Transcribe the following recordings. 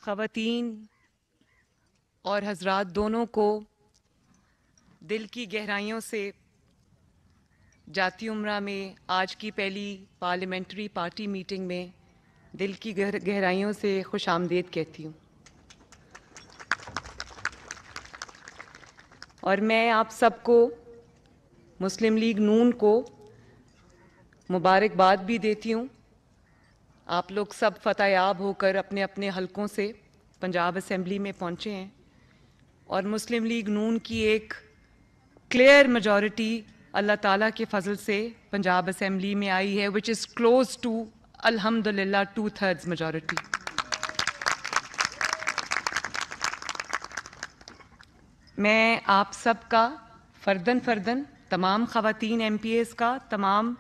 خواتین اور حضرات دونوں کو دل کی گہرائیوں سے جاتی عمرہ میں آج کی پہلی پارلیمنٹری پارٹی میٹنگ میں دل کی گہرائیوں سے خوش آمدید کہتی ہوں. اور میں آپ سب کو مسلم لیگ نون کو مبارکباد بھی دیتی ہوں. آپ لوگ سب فتح یاب ہو کر اپنے اپنے حلقوں سے پنجاب اسمبلی میں پہنچے ہیں اور مسلم لیگ نون کی ایک کلیئر میجورٹی اللہ تعالیٰ کے فضل سے پنجاب اسمبلی میں آئی ہے which is close to الحمدللہ 2/3 میجورٹی. میں آپ سب کا فرداً تمام خواتین ایم پی ایز کا، تمام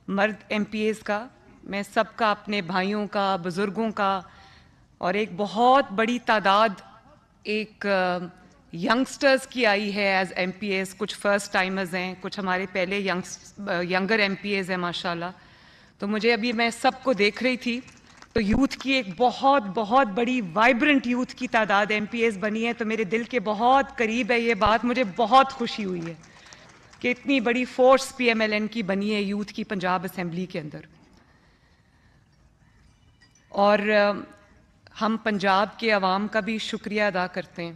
مرد ایم پی ایز کا، میں سب کا، اپنے بھائیوں کا، بزرگوں کا، اور ایک بہت بڑی تعداد ایک ینگسٹرز کی آئی ہے ایز ایم پی ایز. کچھ فرسٹ ٹائمرز ہیں، کچھ ہمارے پہلے ینگر ایم پی ایز ہیں ماشاءاللہ. تو مجھے ابھی میں سب کو دیکھ رہی تھی تو یوتھ کی ایک بہت بڑی وائبرنٹ یوتھ کی تعداد ایم پی ایز بنی ہے. تو میرے دل کے بہت قریب ہے یہ بات. مجھے بہت خوشی ہوئی ہے کہ اتنی بڑی force P M L N کی بنی ہے یوتھ کی پنجاب اسمبلی کے اندر. اور ہم پنجاب کے عوام کا بھی شکریہ ادا کرتے ہیں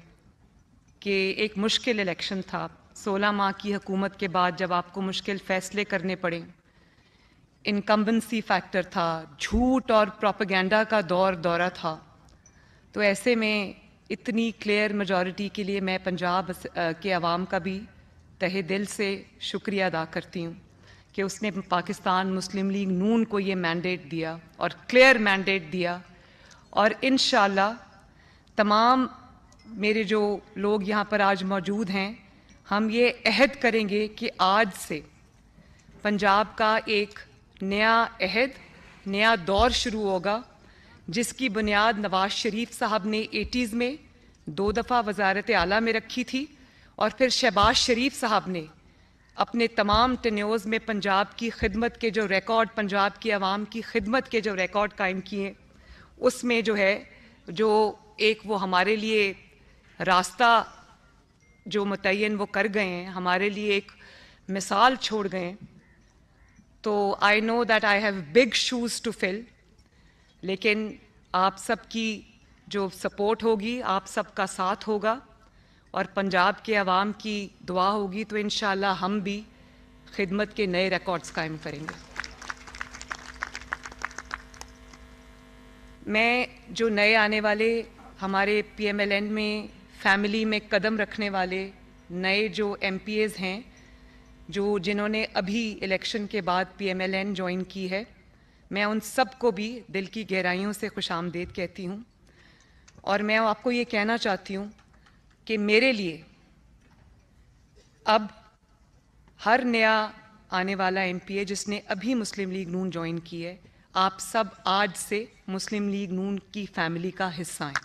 کہ ایک مشکل الیکشن تھا. 16 ماہ کی حکومت کے بعد جب آپ کو مشکل فیصلے کرنے پڑے، انکمبنسی فیکٹر تھا، جھوٹ اور پروپیگنڈا کا دورہ تھا، تو ایسے میں اتنی کلیئر میجورٹی کے لیے میں پنجاب کے عوام کا بھی تہہ دل سے شکریہ ادا کرتی ہوں کہ اس نے پاکستان مسلم لیگ نون کو یہ مینڈیٹ دیا اور کلیئر مینڈیٹ دیا. اور انشاءاللہ تمام میرے جو لوگ یہاں پر آج موجود ہیں، ہم یہ عہد کریں گے کہ آج سے پنجاب کا ایک نیا عہد، نیا دور شروع ہوگا جس کی بنیاد نواز شریف صاحب نے 80s میں 2 دفعہ وزارت اعلیٰ میں رکھی تھی، اور پھر شہباز شریف صاحب نے اپنے تمام ٹینیورز میں پنجاب کی خدمت کے جو ریکارڈ، پنجاب کی عوام کی خدمت کے جو ریکارڈ قائم کیے، اس میں جو ہے جو ایک وہ ہمارے لیے راستہ جو متعین وہ کر گئے ہیں، ہمارے لیے ایک مثال چھوڑ گئے ہیں. تو I know that I have big shoes to fill, لیکن آپ سب کی جو سپورٹ ہوگی، آپ سب کا ساتھ ہوگا اور پنجاب کے عوام کی دعا ہوگی تو انشاءاللہ ہم بھی خدمت کے نئے ریکارڈز قائم کریں گے. میں جو نئے آنے والے ہمارے پی ایم ایل این میں فیملی میں قدم رکھنے والے نئے جو ایم پی ایز ہیں، جنہوں نے ابھی الیکشن کے بعد P M L N join کی ہے، میں ان سب کو بھی دل کی گہرائیوں سے خوش آمدید کہتی ہوں. اور میں آپ کو یہ کہنا چاہتی ہوں کہ میرے لیے اب ہر نیا آنے والا ایم پی اے جس نے ابھی مسلم لیگ نون جوائن کی ہے، آپ سب آج سے مسلم لیگ نون کی فیملی کا حصہ ہیں.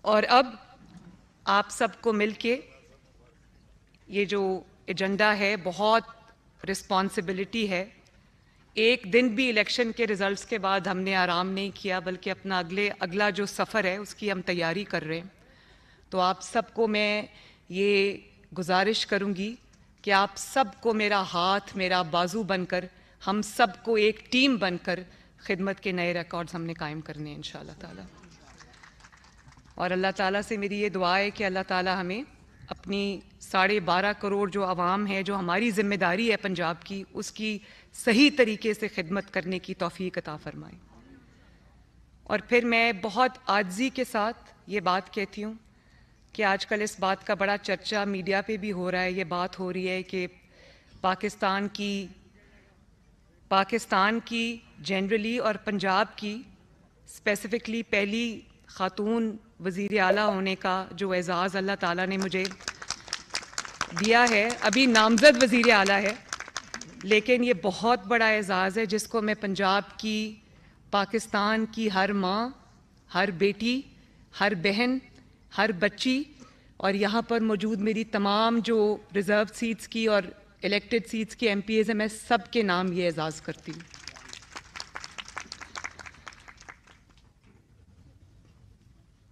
اور اب آپ سب کو مل کے یہ جو ایجنڈا ہے، بہت رسپانسبلٹی ہے. ایک دن بھی الیکشن کے ریزلٹس کے بعد ہم نے آرام نہیں کیا، بلکہ اپنا اگلا جو سفر ہے اس کی ہم تیاری کر رہے ہیں. تو آپ سب کو میں یہ گزارش کروں گی کہ آپ سب کو میرا ہاتھ، میرا بازو بن کر، ہم سب کو ایک ٹیم بن کر خدمت کے نئے ریکارڈز ہم نے قائم کرنے ہیں انشاءاللہ تعالی. اور اللہ تعالیٰ سے میری یہ دعا ہے کہ اللہ تعالیٰ ہمیں اپنی 12.5 کروڑ جو عوام ہے، جو ہماری ذمہ داری ہے پنجاب کی، اس کی صحیح طریقے سے خدمت کرنے کی توفیق عطا فرمائے. اور پھر میں بہت عاجزی کے ساتھ یہ بات کہتی ہوں کہ آج کل اس بات کا بڑا چرچا میڈیا پہ بھی ہو رہا ہے، یہ بات ہو رہی ہے کہ پاکستان کی جنرلی اور پنجاب کی اسپیسیفکلی پہلی خاتون وزیر اعلیٰ ہونے کا جو اعزاز اللہ تعالیٰ نے مجھے دیا ہے، ابھی نامزد وزیر اعلیٰ ہے، لیکن یہ بہت بڑا اعزاز ہے جس کو میں پنجاب کی، پاکستان کی ہر ماں، ہر بیٹی، ہر بہن، ہر بچی اور یہاں پر موجود میری تمام جو ریزرو سیٹس کی اور الیکٹڈ سیٹس کی ایم پی ایز ہیں، میں سب کے نام یہ اعزاز کرتی ہوں.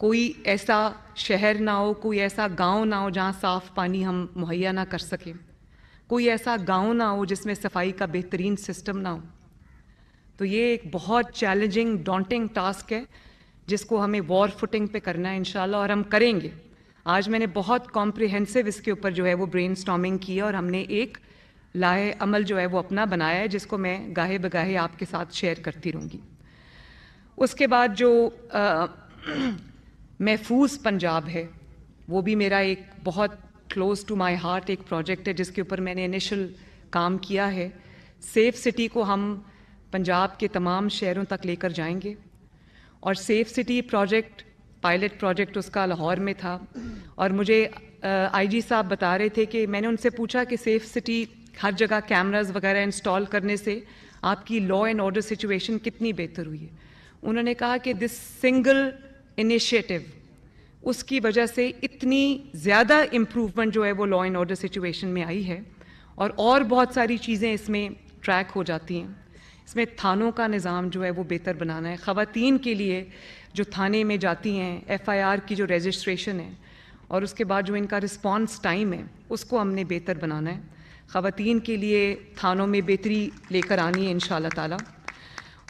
کوئی ایسا شہر نہ ہو, کوئی ایسا گاؤں نہ ہو جہاں صاف پانی ہم مہیا نہ کر سکیں, کوئی ایسا گاؤں نہ ہو جس میں صفائی کا بہترین سسٹم نہ ہو. تو یہ ایک بہت چیلنجنگ ڈانٹنگ ٹاسک ہے جس کو ہمیں وار فوٹنگ پہ کرنا ہے انشاءاللہ, اور ہم کریں گے. آج میں نے بہت کمپریہنسو اس کے اوپر جو ہے وہ برین سٹارمنگ کی ہے, اور ہم نے ایک لائحہ عمل جو ہے وہ اپنا بنایا ہے جس کو میں گاہے بگاہے آپ کے ساتھ شیئر کرتی رہوں گی. اس کے بعد جو محفوظ پنجاب ہے وہ بھی میرا ایک بہت کلوز ٹو مائی ہارٹ ایک پروجیکٹ ہے جس کے اوپر میں نے انیشل کام کیا ہے. سیف سٹی کو ہم پنجاب کے تمام شہروں تک لے کر جائیں گے, اور safe city project pilot project اس کا لاہور میں تھا, اور مجھے آئی جی صاحب بتا رہے تھے کہ میں نے ان سے پوچھا کہ سیف سٹی ہر جگہ کیمراز وغیرہ انسٹال کرنے سے آپ کی لا اینڈ آرڈر سچویشن کتنی بہتر ہوئی ہے. انہوں نے کہا کہ دس سنگل انیشیٹو اس کی وجہ سے اتنی زیادہ امپروومنٹ جو ہے وہ لا اینڈ آرڈر سچویشن میں آئی ہے, اور بہت ساری چیزیں اس میں ٹریک ہو جاتی ہیں. اس میں تھانوں کا نظام جو ہے وہ بہتر بنانا ہے. خواتین کے لیے جو تھانے میں جاتی ہیں ایف آئی آر کی جو رجسٹریشن ہے اور اس کے بعد جو ان کا رسپانس ٹائم ہے اس کو ہم نے بہتر بنانا ہے. خواتین کے لیے تھانوں میں بہتری لے کر آنی ہے انشاءاللہ تعالی,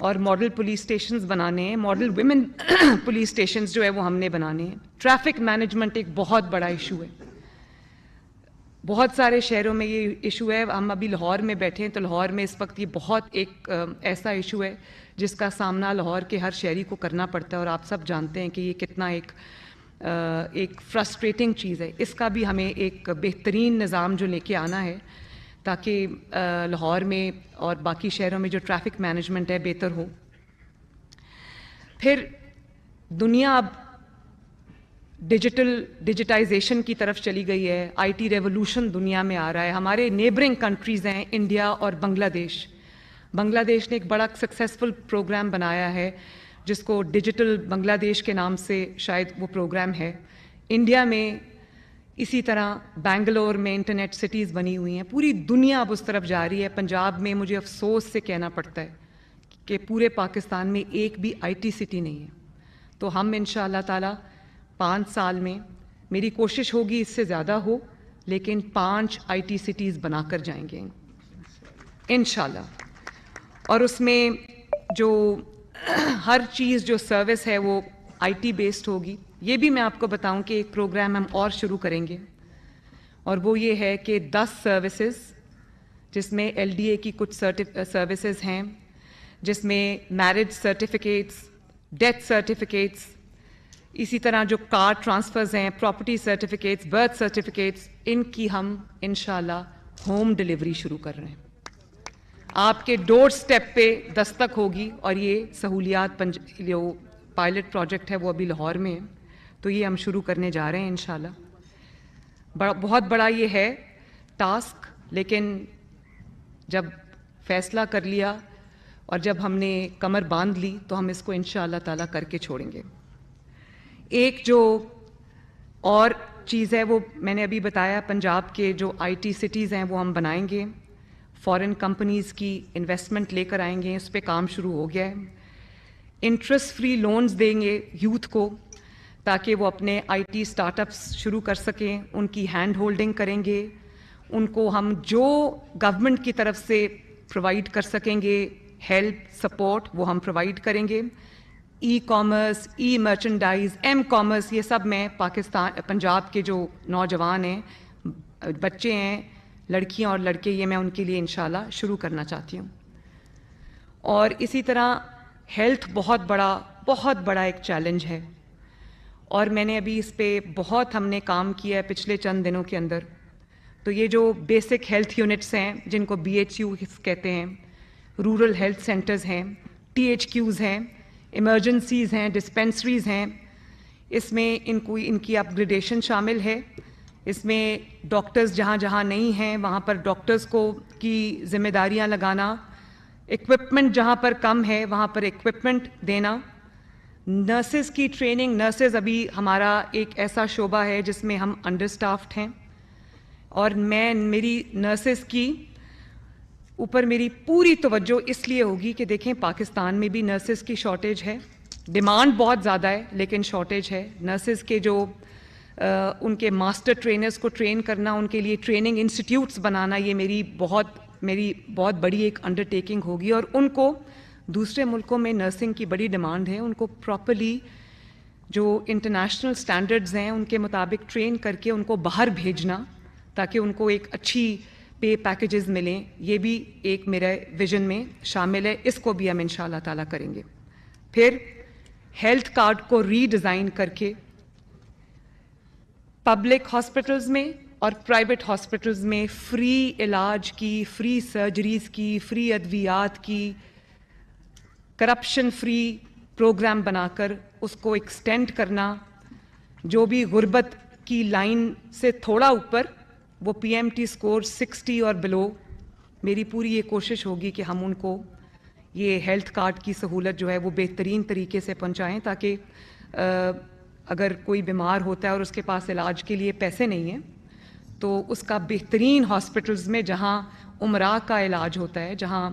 اور ماڈل پولیس اسٹیشنز بنانے ہیں, ماڈل ویمن پولیس اسٹیشنز جو ہے وہ ہم نے بنانے ہیں. ٹریفک مینجمنٹ ایک بہت بڑا ایشو ہے, بہت سارے شہروں میں یہ ایشو ہے. ہم ابھی لاہور میں بیٹھے ہیں تو لاہور میں اس وقت یہ بہت ایک ایسا ایشو ہے جس کا سامنا لاہور کے ہر شہری کو کرنا پڑتا ہے, اور آپ سب جانتے ہیں کہ یہ کتنا ایک فرسٹریٹنگ چیز ہے. اس کا بھی ہمیں ایک بہترین نظام جو لے کے آنا ہے تاکہ لاہور میں اور باقی شہروں میں جو ٹریفک مینجمنٹ ہے بہتر ہو. پھر دنیا اب ڈیجیٹائزیشن کی طرف چلی گئی ہے, آئی ٹی ریولوشن دنیا میں آ رہا ہے. ہمارے نیبرنگ کنٹریز ہیں انڈیا اور بنگلہ دیش. بنگلہ دیش نے ایک بڑا سکسیسفل پروگرام بنایا ہے جس کو ڈیجیٹل بنگلہ دیش کے نام سے شاید وہ پروگرام ہے. انڈیا میں اسی طرح بنگلور میں انٹرنیٹ سٹیز بنی ہوئی ہیں. پوری دنیا اب اس طرف جا رہی ہے. پنجاب میں مجھے افسوس سے کہنا پڑتا ہے کہ پورے پاکستان میں ایک بھی آئی ٹی سٹی نہیں ہے. تو ہم انشاءاللہ تعالی 5 سال میں, میری کوشش ہوگی اس سے زیادہ ہو, لیکن 5 آئی ٹی سٹیز بنا کر جائیں گے انشاءاللہ. اور اس میں جو ہر چیز جو سروس ہے وہ آئی ٹی بیسڈ ہوگی. یہ بھی میں آپ کو بتاؤں کہ ایک پروگرام ہم اور شروع کریں گے, اور وہ یہ ہے کہ 10 سروسز جس میں ایل ڈی اے کی کچھ سروسز ہیں, جس میں میرج سرٹیفکیٹس, ڈیتھ سرٹیفکیٹس, اسی طرح جو کار ٹرانسفرز ہیں, پراپرٹی سرٹیفکیٹس, برتھ سرٹیفکیٹس, ان کی ہم انشاءاللہ ہوم ڈلیوری شروع کر رہے ہیں. آپ کے ڈور سٹیپ پہ دستک ہوگی, اور یہ سہولیات جو پائلٹ پروجیکٹ ہے وہ ابھی لاہور میں ہے, تو یہ ہم شروع کرنے جا رہے ہیں انشاءاللہ. بہت بڑا یہ ہے ٹاسک, لیکن جب فیصلہ کر لیا اور جب ہم نے کمر باندھ لی تو ہم اس کو انشاءاللہ تعالیٰ کر کے چھوڑیں گے. ایک جو اور چیز ہے وہ میں نے ابھی بتایا, پنجاب کے جو آئی ٹی سٹیز ہیں وہ ہم بنائیں گے, فارن کمپنیز کی انویسٹمنٹ لے کر آئیں گے. اس پہ کام شروع ہو گیا ہے. انٹرسٹ فری لونز دیں گے یوتھ کو تاکہ وہ اپنے آئی ٹی اسٹارٹ اپس شروع کر سکیں. ان کی ہینڈ ہولڈنگ کریں گے, ان کو ہم جو گورنمنٹ کی طرف سے پرووائڈ کر سکیں گے ہیلپ سپورٹ وہ ہم پرووائڈ کریں گے. ای کامرس, ای مرچنڈائز, ایم کامرس, یہ سب میں پنجاب کے جو نوجوان ہیں, بچے ہیں, لڑکیاں اور لڑکے, یہ میں ان کے لیے انشاءاللہ شروع کرنا چاہتی ہوں. اور اسی طرح ہیلتھ بہت بڑا ایک چیلنج ہے, اور میں نے ابھی اس پہ بہت ہم نے کام کیا ہے پچھلے چند دنوں کے اندر. تو یہ جو بیسک ہیلتھ یونٹس ہیں جن کو بی ایچ یو کہتے ہیں, رورل ہیلتھ سینٹرز ہیں, ٹی ایچ کیوز ہیں, ایمرجنسیز ہیں, ڈسپینسریز ہیں, اس میں ان کی اپ گریڈیشن شامل ہے. اس میں ڈاکٹرز جہاں جہاں نہیں ہیں وہاں پر ڈاکٹرز کو کی ذمہ داریاں لگانا, ایکوپمنٹ جہاں پر کم ہے وہاں پر ایکوپمنٹ دینا, نرسز کی ٹریننگ. نرسز ابھی ہمارا ایک ایسا شعبہ ہے جس میں ہم انڈر اسٹافڈ ہیں, اور میری نرسز کی اوپر میری پوری توجہ اس لیے ہوگی کہ دیکھیں پاکستان میں بھی نرسز کی شارٹیج ہے, ڈیمانڈ بہت زیادہ ہے لیکن شارٹیج ہے. نرسز کے جو ان کے ماسٹر ٹرینرز کو ٹرین کرنا, ان کے لیے ٹریننگ انسٹیٹیوٹس بنانا, یہ میری بہت بڑی ایک انڈرٹیکنگ ہوگی. اور ان کو دوسرے ملکوں میں نرسنگ کی بڑی ڈیمانڈ ہے, ان کو پراپرلی جو انٹرنیشنل سٹینڈرڈز ہیں ان کے مطابق ٹرین کر کے ان کو باہر بھیجنا تاکہ ان کو ایک اچھی پے پیکیجز ملیں. یہ بھی ایک میرے ویژن میں شامل ہے, اس کو بھی ہم انشاءاللہ تعالیٰ کریں گے. پھر ہیلتھ کارڈ کو ری ڈیزائن کر کے پبلک ہاسپٹلز میں اور پرائیویٹ ہاسپٹلز میں فری علاج کی, فری سرجریز کی, فری ادویات کی, کرپشن فری پروگرام بنا کر اس کو ایکسٹینڈ کرنا. جو بھی غربت کی لائن سے تھوڑا اوپر, وہ پی ایم ٹی اسکور 60 اور بلو, میری پوری یہ کوشش ہوگی کہ ہم ان کو یہ ہیلتھ کارڈ کی سہولت جو ہے وہ بہترین طریقے سے پہنچائیں تاکہ اگر کوئی بیمار ہوتا ہے اور اس کے پاس علاج کے لیے پیسے نہیں ہیں تو اس کا بہترین ہاسپٹلز میں جہاں امراء کا علاج ہوتا ہے, جہاں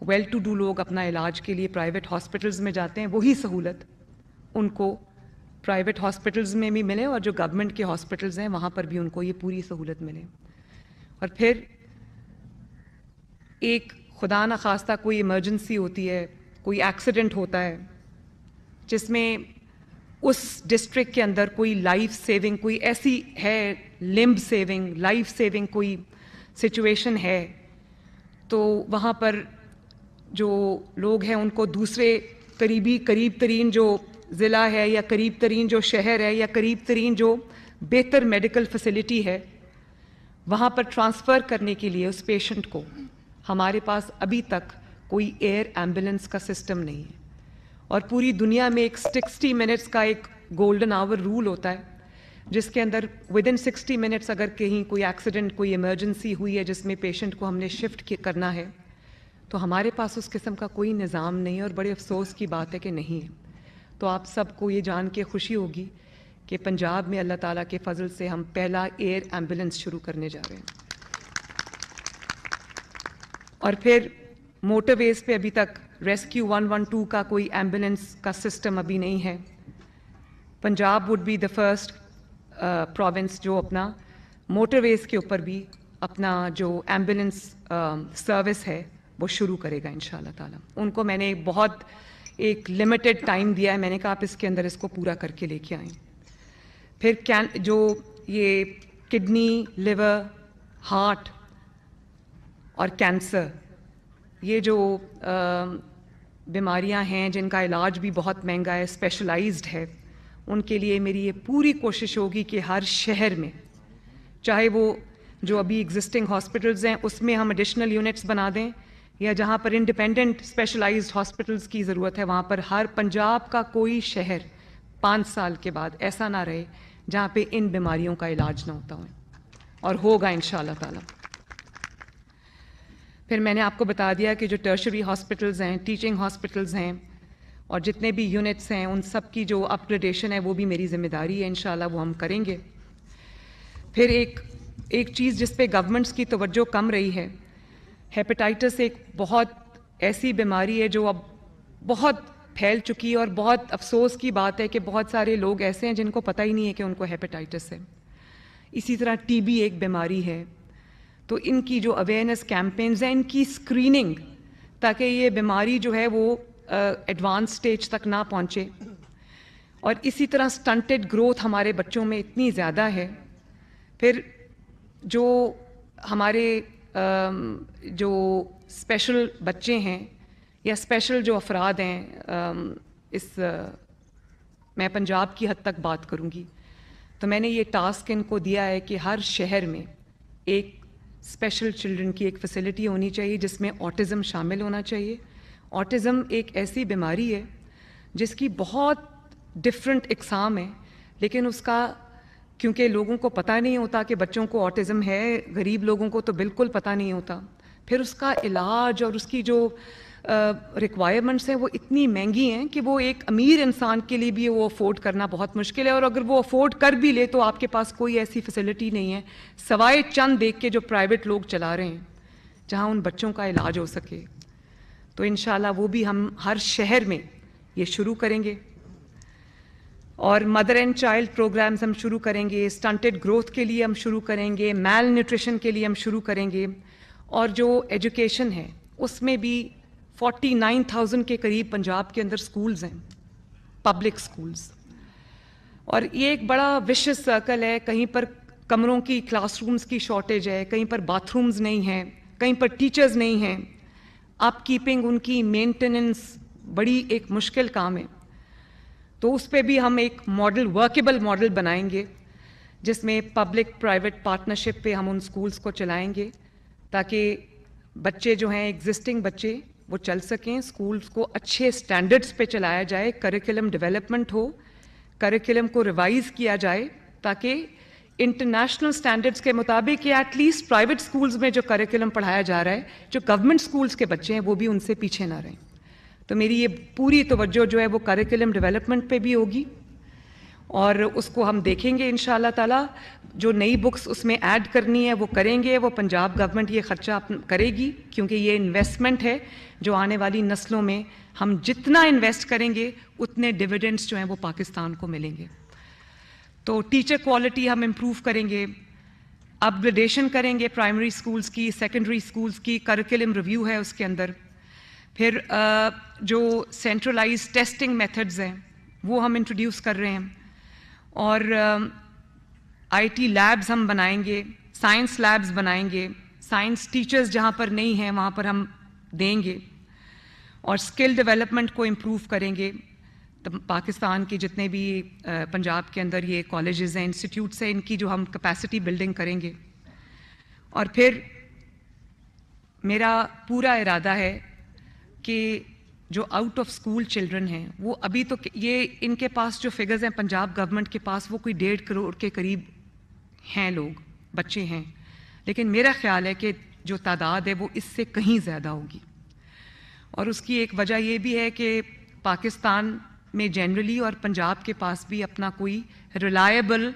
ویل ٹو ڈو لوگ اپنا علاج کے لیے پرائیویٹ ہاسپٹلز میں جاتے ہیں, وہی سہولت ان کو پرائیویٹ ہاسپٹلز میں بھی ملے اور جو گورنمنٹ کے ہاسپٹلز ہیں وہاں پر بھی ان کو یہ پوری سہولت ملے. اور پھر ایک خدا نخواستہ کوئی ایمرجنسی ہوتی ہے, کوئی ایکسیڈنٹ ہوتا ہے جس میں اس ڈسٹرکٹ کے اندر کوئی لائف سیونگ, کوئی ایسی ہے لمب سیونگ, لائف سیونگ کوئی سچویشن ہے, تو وہاں پر جو لوگ ہیں ان کو دوسرے قریب ترین جو ضلع ہے یا قریب ترین جو شہر ہے یا قریب ترین جو بہتر میڈیکل فیسلٹی ہے وہاں پر ٹرانسفر کرنے کے لیے اس پیشنٹ کو ہمارے پاس ابھی تک کوئی ایئر ایمبولینس کا سسٹم نہیں ہے. اور پوری دنیا میں ایک 60 منٹس کا ایک گولڈن آور رول ہوتا ہے جس کے اندر ودن 60 منٹس اگر کہیں کوئی ایکسیڈنٹ, کوئی ایمرجنسی ہوئی ہے جس میں پیشنٹ کو ہم نے شفٹ کرنا ہے, تو ہمارے پاس اس قسم کا کوئی نظام نہیں ہے. اور بڑے افسوس کی بات ہے کہ نہیں ہے. تو آپ سب کو یہ جان کے خوشی ہوگی کہ پنجاب میں اللہ تعالیٰ کے فضل سے ہم پہلا ایئر ایمبولینس شروع کرنے جا رہے ہیں. اور پھر موٹر ویز پہ ابھی تک ریسکیو 112 کا کوئی ایمبولینس کا سسٹم ابھی نہیں ہے. Punjab would be the first province جو اپنا موٹر ویز کے اوپر بھی اپنا جو ایمبولینس سروس ہے وہ شروع کرے گا انشاءاللہ تعالیٰ. ان کو میں نے بہت ایک لمیٹڈ ٹائم دیا ہے, میں نے کہا آپ اس کے اندر اس کو پورا کر کے لے کے آئیں. پھر جو یہ کڈنی, لیور, ہارٹ اور کینسر, یہ جو بیماریاں ہیں جن کا علاج بھی بہت مہنگا ہے, اسپیشلائزڈ ہے, ان کے لیے میری یہ پوری کوشش ہوگی کہ ہر شہر میں, چاہے وہ جو ابھی ایگزسٹنگ ہاسپٹلز ہیں اس میں ہم ایڈیشنل یونٹس بنا دیں, یا جہاں پر انڈیپینڈنٹ اسپیشلائزڈ ہاسپٹلز کی ضرورت ہے وہاں پر ہر پنجاب کا کوئی شہر 5 سال کے بعد ایسا نہ رہے جہاں پہ ان بیماریوں کا علاج نہ ہوتا ہو, اور ہوگا انشاءاللہ تعالیٰ. پھر میں نے آپ کو بتا دیا کہ جو ٹرشری ہاسپٹلز ہیں, ٹیچنگ ہاسپٹلز ہیں اور جتنے بھی یونٹس ہیں ان سب کی جو اپ گریڈیشن ہے وہ بھی میری ذمہ داری ہے, انشاءاللہ وہ ہم کریں گے. پھر ایک چیز جس پہ گورنمنٹس کی توجہ کم رہی ہے, ہیپیٹائٹس ایک بہت ایسی بیماری ہے جو اب بہت پھیل چکی ہے, اور بہت افسوس کی بات ہے کہ بہت سارے لوگ ایسے ہیں جن کو پتہ ہی نہیں ہے کہ ان کو ہیپیٹائٹس ہے. اسی طرح ٹی بی ایک بیماری ہے, تو ان کی جو اویئرنیس کیمپینز ہیں, ان کی اسکریننگ تاکہ یہ بیماری جو ہے وہ ایڈوانس سٹیج تک نہ پہنچے. اور اسی طرح سٹنٹڈ گروتھ ہمارے بچوں میں اتنی زیادہ ہے. پھر جو ہمارے جو اسپیشل بچے ہیں یا اسپیشل جو افراد ہیں, میں پنجاب کی حد تک بات کروں گی, تو میں نے یہ ٹاسک ان کو دیا ہے کہ ہر شہر میں ایک اسپیشل چلڈرن کی ایک فیسلٹی ہونی چاہیے جس میں آٹزم شامل ہونا چاہیے. آٹزم ایک ایسی بیماری ہے جس کی بہت ڈفرینٹ اقسام ہیں, لیکن اس کا کیونکہ لوگوں کو پتہ نہیں ہوتا کہ بچوں کو آٹزم ہے, غریب لوگوں کو تو بالکل پتہ نہیں ہوتا. پھر اس کا علاج اور اس کی جو ریکوائرمنٹس ہیں وہ اتنی مہنگی ہیں کہ وہ ایک امیر انسان کے لیے بھی وہ افورڈ کرنا بہت مشکل ہے, اور اگر وہ افورڈ کر بھی لے تو آپ کے پاس کوئی ایسی فیسلٹی نہیں ہے سوائے چند دیکھ کے جو پرائیویٹ لوگ چلا رہے ہیں جہاں ان بچوں کا علاج ہو سکے. تو انشاءاللہ وہ بھی ہم ہر شہر میں یہ شروع کریں گے. اور مدر اینڈ چائلڈ پروگرامز ہم شروع کریں گے, اسٹنٹڈ گروتھ کے لیے ہم شروع کریں گے, میل نیوٹریشن کے لیے ہم شروع کریں گے, اور جو ایجوکیشن ہے اس میں بھی 49,000 کے قریب پنجاب کے اندر سکولز ہیں, پبلک سکولز. اور یہ ایک بڑا وشس سرکل ہے, کہیں پر کمروں کی, کلاس رومز کی شارٹیج ہے, کہیں پر باتھ رومز نہیں ہیں, کہیں پر ٹیچرز نہیں ہیں, اپ کیپنگ ان کی مینٹیننس بڑی ایک مشکل کام ہے. تو اس پہ بھی ہم ایک ماڈل, ورکیبل ماڈل بنائیں گے جس میں پبلک پرائیویٹ پارٹنرشپ پہ ہم ان سکولز کو چلائیں گے تاکہ بچے جو ہیں ایگزسٹنگ بچے وہ چل سکیں, سکولز کو اچھے سٹینڈرڈز پہ چلایا جائے, کریکولم ڈیولپمنٹ ہو, کریکولم کو ریوائز کیا جائے تاکہ انٹرنیشنل سٹینڈرڈز کے مطابق یا ایٹ لیسٹ پرائیویٹ سکولز میں جو کریکولم پڑھایا جا رہا ہے, جو گورنمنٹ سکولز کے بچے ہیں وہ بھی ان سے پیچھے نہ رہیں. تو میری یہ پوری توجہ جو ہے وہ کریکولم ڈیولپمنٹ پہ بھی ہوگی, اور اس کو ہم دیکھیں گے انشاءاللہ تعالیٰ. جو نئی بکس اس میں ایڈ کرنی ہے وہ کریں گے, وہ پنجاب گورنمنٹ یہ خرچہ کرے گی کیونکہ یہ انویسٹمنٹ ہے جو آنے والی نسلوں میں ہم جتنا انویسٹ کریں گے اتنے ڈویڈنڈس جو ہیں وہ پاکستان کو ملیں گے. تو ٹیچر کوالٹی ہم امپروو کریں گے, اپ گریڈیشن کریں گے پرائمری سکولز کی, سیکنڈری سکولز کی, کریکولم ریویو ہے اس کے اندر. پھر جو سینٹرلائز ٹیسٹنگ میتھڈز ہیں وہ ہم انٹروڈیوس کر رہے ہیں, اور آئی ٹی لیبز ہم بنائیں گے, سائنس لیبز بنائیں گے, سائنس ٹیچرز جہاں پر نہیں ہیں وہاں پر ہم دیں گے, اور اسکل ڈیولپمنٹ کو امپروو کریں گے. پاکستان کے جتنے بھی پنجاب کے اندر یہ کالجز ہیں, انسٹیٹیوٹس ہیں, ان کی جو ہم کیپیسٹی بلڈنگ کریں گے. اور پھر میرا پورا ارادہ ہے کہ جو آؤٹ آف اسکول چلڈرن ہیں وہ ابھی تو یہ ان کے پاس جو فگرز ہیں پنجاب گورنمنٹ کے پاس وہ کوئی 1.5 کروڑ کے قریب ہیں لوگ, بچے ہیں, لیکن میرا خیال ہے کہ جو تعداد ہے وہ اس سے کہیں زیادہ ہوگی. اور اس کی ایک وجہ یہ بھی ہے کہ پاکستان میں جنرلی اور پنجاب کے پاس بھی اپنا کوئی ریلائبل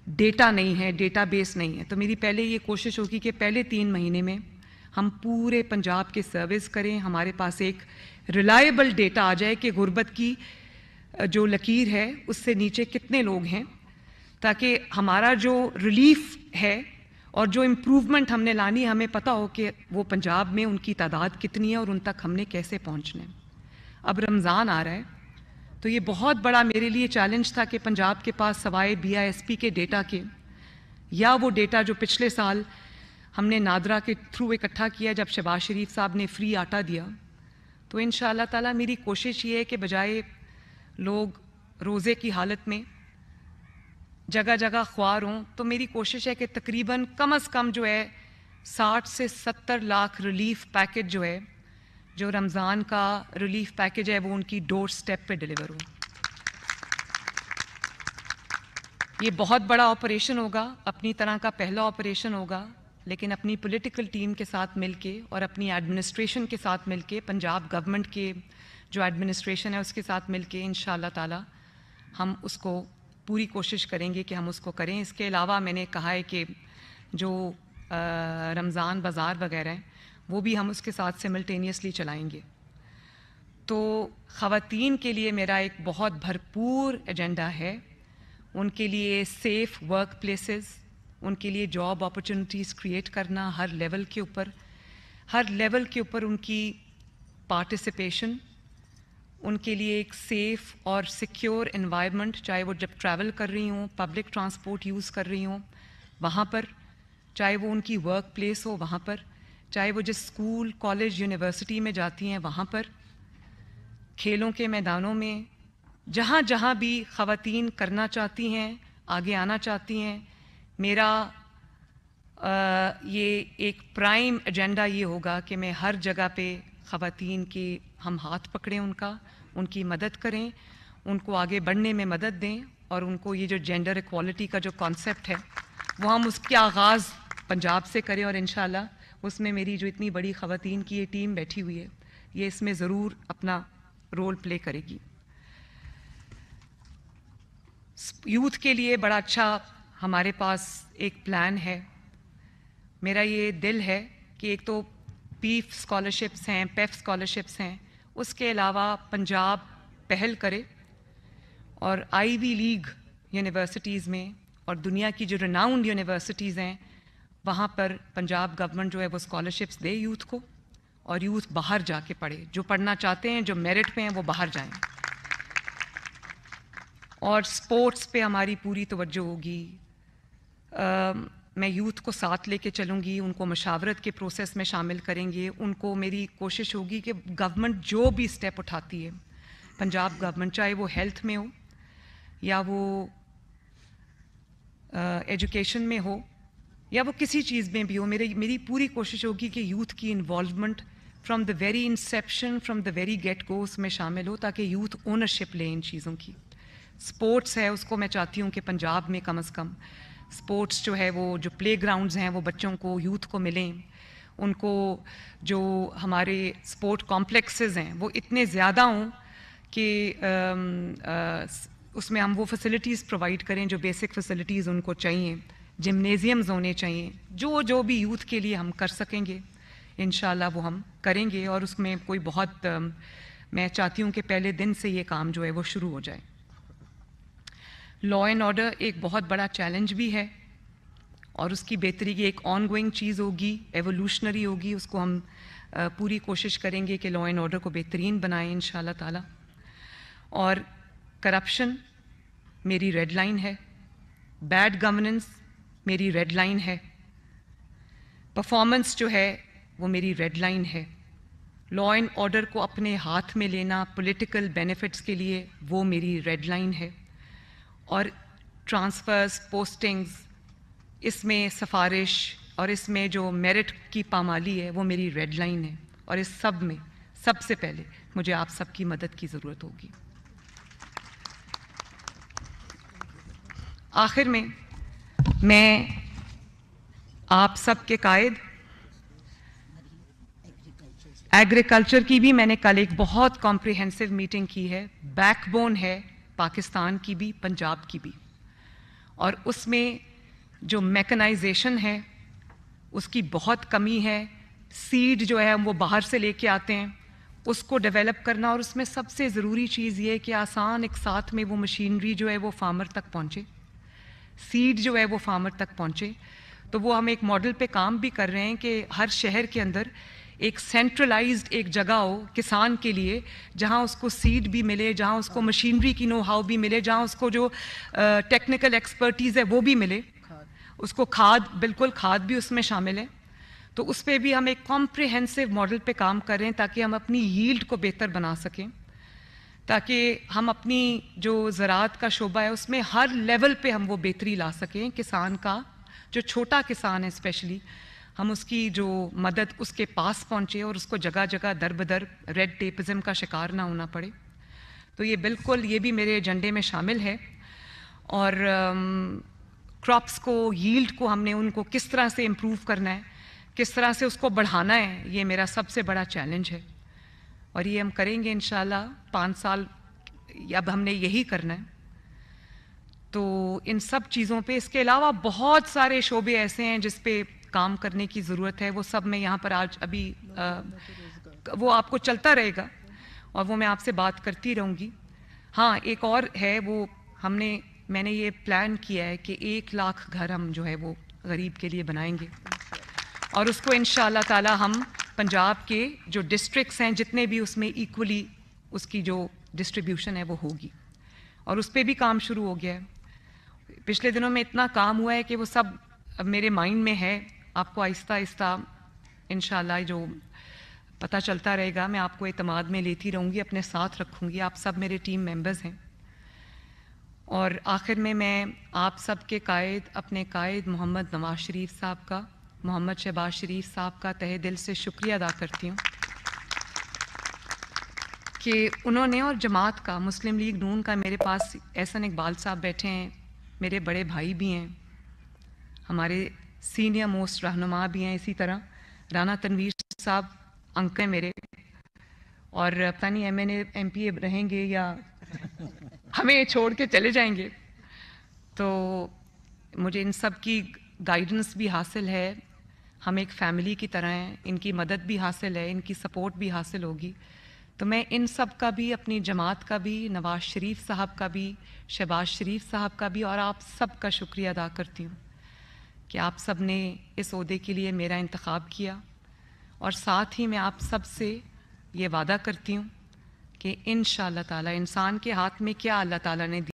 ڈیٹا نہیں ہے, ڈیٹا بیس نہیں ہے. تو میری پہلے یہ کوشش ہوگی کہ پہلے 3 مہینے میں ہم پورے پنجاب کے سروس کریں, ہمارے پاس ایک ریلائبل ڈیٹا آ جائے کہ غربت کی جو لکیر ہے اس سے نیچے کتنے لوگ ہیں, تاکہ ہمارا جو ریلیف ہے اور جو امپروومنٹ ہم نے لانی ہے ہمیں پتہ ہو کہ وہ پنجاب میں ان کی تعداد کتنی ہے اور ان تک ہم نے کیسے پہنچنا ہے. اب رمضان آ رہا ہے تو یہ بہت بڑا میرے لیے چیلنج تھا کہ پنجاب کے پاس سوائے BISP کے ڈیٹا کے, یا وہ ڈیٹا جو پچھلے سال ہم نے نادرا کے تھرو اکٹھا کیا جب شہباز شریف صاحب نے فری آٹا دیا, تو انشاءاللہ تعالیٰ میری کوشش یہ ہے کہ بجائے لوگ روزے کی حالت میں جگہ جگہ خوار ہوں, تو میری کوشش ہے کہ تقریباً کم از کم جو ہے 60 سے 70 لاکھ ریلیف پیکج جو ہے, جو رمضان کا ریلیف پیکج ہے وہ ان کی ڈور سٹیپ پہ ڈیلیور ہو. یہ بہت بڑا آپریشن ہوگا, اپنی طرح کا پہلا آپریشن ہوگا, لیکن اپنی پولیٹیکل ٹیم کے ساتھ مل کے اور اپنی ایڈمنسٹریشن کے ساتھ مل کے, پنجاب گورنمنٹ کے جو ایڈمنسٹریشن ہے اس کے ساتھ مل کے انشاءاللہ تعالی ہم اس کو پوری کوشش کریں گے کہ ہم اس کو کریں. اس کے علاوہ میں نے کہا ہے کہ جو رمضان بازار وغیرہ ہیں وہ بھی ہم اس کے ساتھ سملٹینیسلی چلائیں گے. تو خواتین کے لیے میرا ایک بہت بھرپور ایجنڈا ہے, ان کے لیے سیف ورک پلیسز, ان کے لیے جاب اپرچونیٹیز کریٹ کرنا ہر لیول کے اوپر ان کی پارٹیسپیشن, ان کے لیے ایک سیف اور سیکیور انوائرمنٹ, چاہے وہ جب ٹریول کر رہی ہوں, پبلک ٹرانسپورٹ یوز کر رہی ہوں وہاں پر, چاہے وہ ان کی ورک پلیس ہو وہاں پر, چاہے وہ جس اسکول کالج یونیورسٹی میں جاتی ہیں وہاں پر, کھیلوں کے میدانوں میں, جہاں جہاں بھی خواتین کرنا چاہتی ہیں, آگے آنا چاہتی ہیں. میرا یہ ایک پرائم ایجنڈا یہ ہوگا کہ میں ہر جگہ پہ خواتین کی ہم ہاتھ پکڑیں, ان کی مدد کریں, ان کو آگے بڑھنے میں مدد دیں, اور ان کو یہ جو جینڈر ایکوالٹی کا جو کانسیپٹ ہے وہ ہم اس کا آغاز پنجاب سے کریں, اور انشاءاللہ اس میں میری جو اتنی بڑی خواتین کی یہ ٹیم بیٹھی ہوئی ہے یہ اس میں ضرور اپنا رول پلے کرے گی. یوتھ کے لیے بڑا اچھا ہمارے پاس ایک پلان ہے. میرا یہ دل ہے کہ ایک تو پیف اسکالرشپس ہیں, پیف اسکالرشپس ہیں, اس کے علاوہ پنجاب پہل کرے اور آئی وی لیگ یونیورسٹیز میں اور دنیا کی جو ریناؤنڈ یونیورسٹیز ہیں وہاں پر پنجاب گورنمنٹ جو ہے وہ اسکالرشپس دے یوتھ کو، اور یوتھ باہر جا کے پڑھے، جو پڑھنا چاہتے ہیں، جو میرٹ پہ ہیں، وہ باہر جائیں. اور سپورٹس پہ ہماری پوری توجہ ہوگی. میں یوتھ کو ساتھ لے کے چلوں گی، ان کو مشاورت کے پروسیس میں شامل کریں گے. ان کو میری کوشش ہوگی کہ گورنمنٹ جو بھی اسٹیپ اٹھاتی ہے، پنجاب گورنمنٹ، چاہے وہ ہیلتھ میں ہو یا وہ ایجوکیشن میں ہو یا وہ کسی چیز میں بھی ہو، میری پوری کوشش ہوگی کہ یوتھ کی involvement from the very inception, from the very get go اس میں شامل ہو، تاکہ یوتھ اونرشپ لیں ان چیزوں کی. سپورٹس ہے، اس کو میں چاہتی ہوں کہ پنجاب میں کم از کم سپورٹس جو ہے، وہ جو پلے گراؤنڈز ہیں وہ بچوں کو، یوتھ کو ملیں. ان کو جو ہمارے سپورٹ کمپلیکسز ہیں وہ اتنے زیادہ ہوں کہ اس میں ہم وہ فیسلٹیز پرووائڈ کریں جو بیسک فیسلٹیز ان کو چاہیے. جمنیزیمز ہونے چاہیے. جو بھی یوتھ کے لیے ہم کر سکیں گے انشاءاللہ وہ ہم کریں گے. اور اس میں کوئی بہت میں چاہتی ہوں کہ پہلے دن سے یہ کام جو ہے وہ شروع ہو جائے. لا اینڈ آرڈر ایک بہت بڑا چیلنج بھی ہے، اور اس کی بہتری کی ایک آن گوئنگ چیز ہوگی، ایوولوشنری ہوگی. اس کو ہم پوری کوشش کریں گے کہ لا اینڈ آرڈر کو بہترین بنائیں انشاءاللہ تعالی. اور کرپشن میری ریڈ لائن ہے، بیڈ گورننس میری ریڈ لائن ہے، پرفارمنس جو ہے وہ میری ریڈ لائن ہے. لا اینڈ آرڈر کو اپنے ہاتھ میں لینا پولیٹیکل بینیفٹس کے لیے، وہ میری ریڈ لائن ہے. اور ٹرانسفرز، پوسٹنگز، اس میں سفارش اور اس میں جو میرٹ کی پامالی ہے وہ میری ریڈ لائن ہے. اور اس سب میں سب سے پہلے مجھے آپ سب کی مدد کی ضرورت ہوگی. آخر میں آپ سب کے قائد ایگریکلچر کی بھی میں نے کل ایک بہت کمپریہنسو میٹنگ کی ہے. بیک بون ہے پاکستان کی بھی، پنجاب کی بھی. اور اس میں جو میکنائزیشن ہے اس کی بہت کمی ہے. سیڈ جو ہے ہم وہ باہر سے لے کے آتے ہیں، اس کو ڈیولپ کرنا. اور اس میں سب سے ضروری چیز یہ ہے کہ آسان ایک ساتھ میں وہ مشینری جو ہے وہ فارمر تک پہنچے، سیڈ جو ہے وہ فارمر تک پہنچے. تو وہ ہم ایک ماڈل پہ کام بھی کر رہے ہیں کہ ہر شہر کے اندر ایک سینٹرلائزڈ ایک جگہ ہو کسان کے لیے، جہاں اس کو سیڈ بھی ملے، جہاں اس کو مشینری کی نو ہاؤ بھی ملے، جہاں اس کو جو ٹیکنیکل ایکسپرٹیز ہے وہ بھی ملے. اس کو کھاد، بالکل کھاد بھی اس میں شامل ہے. تو اس پہ بھی ہم ایک کمپریہنسو ماڈل پہ کام کر رہے ہیں تاکہ ہم اپنی ییلڈ کو بہتر بنا سکیں، تاکہ ہم اپنی جو زراعت کا شعبہ ہے اس میں ہر لیول پہ ہم وہ بہتری لا سکیں. کسان کا جو چھوٹا کسان ہے اسپیشلی، ہم اس کی جو مدد اس کے پاس پہنچے اور اس کو جگہ جگہ در بدر ریڈ ٹیپزم کا شکار نہ ہونا پڑے. تو یہ بالکل، یہ بھی میرے ایجنڈے میں شامل ہے. اور کراپس کو، ییلڈ کو ہم نے ان کو کس طرح سے امپروو کرنا ہے، کس طرح سے اس کو بڑھانا ہے، یہ میرا سب سے بڑا چیلنج ہے. اور یہ ہم کریں گے انشاءاللہ 5 سال. اب ہم نے یہی کرنا ہے. تو ان سب چیزوں پہ، اس کے علاوہ بہت سارے شعبے ایسے ہیں جس پہ کام کرنے کی ضرورت ہے. وہ سب میں یہاں پر آج ابھی وہ آپ کو چلتا رہے گا اور وہ میں آپ سے بات کرتی رہوں گی. ہاں ایک اور ہے، وہ میں نے یہ پلان کیا ہے کہ 1 لاکھ گھر ہم جو ہے وہ غریب کے لیے بنائیں گے. اور اس کو انشاءاللہ تعالی ہم پنجاب کے جو ڈسٹرکٹس ہیں جتنے بھی، اس میں ایکولی اس کی جو ڈسٹریبیوشن ہے وہ ہوگی. اور اس پہ بھی کام شروع ہو گیا ہے. پچھلے دنوں میں اتنا کام ہوا ہے کہ وہ سب اب میرے مائنڈ میں ہے. آپ کو آہستہ آہستہ انشاءاللہ جو پتہ چلتا رہے گا. میں آپ کو اعتماد میں لیتی رہوں گی، اپنے ساتھ رکھوں گی. آپ سب میرے ٹیم ممبرز ہیں. اور آخر میں آپ سب کے قائد، اپنے قائد محمد نواز شریف صاحب کا، محمد شہباز شریف صاحب کا تہہ دل سے شکریہ ادا کرتی ہوں کہ انہوں نے، اور جماعت کا، مسلم لیگ نون کا، میرے پاس احسن اقبال صاحب بیٹھے ہیں، میرے بڑے بھائی بھی ہیں، ہمارے سینئر موسٹ رہنما بھی ہیں. اسی طرح رانا تنویر صاحب انکل ہیں میرے، اور پتہ نہیں ایم پی اے رہیں گے یا ہمیں چھوڑ کے چلے جائیں گے. تو مجھے ان سب کی گائیڈنس بھی حاصل ہے. ہم ایک فیملی کی طرح ہیں. ان کی مدد بھی حاصل ہے، ان کی سپورٹ بھی حاصل ہوگی. تو میں ان سب کا بھی، اپنی جماعت کا بھی، نواز شریف صاحب کا بھی، شہباز شریف صاحب کا بھی، اور آپ سب کا شکریہ ادا کرتی ہوں کہ آپ سب نے اس عہدے کے لیے میرا انتخاب کیا، اور ساتھ ہی میں آپ سب سے یہ وعدہ کرتی ہوں کہ انشاءاللہ تعالی انسان کے ہاتھ میں کیا اللہ تعالیٰ نے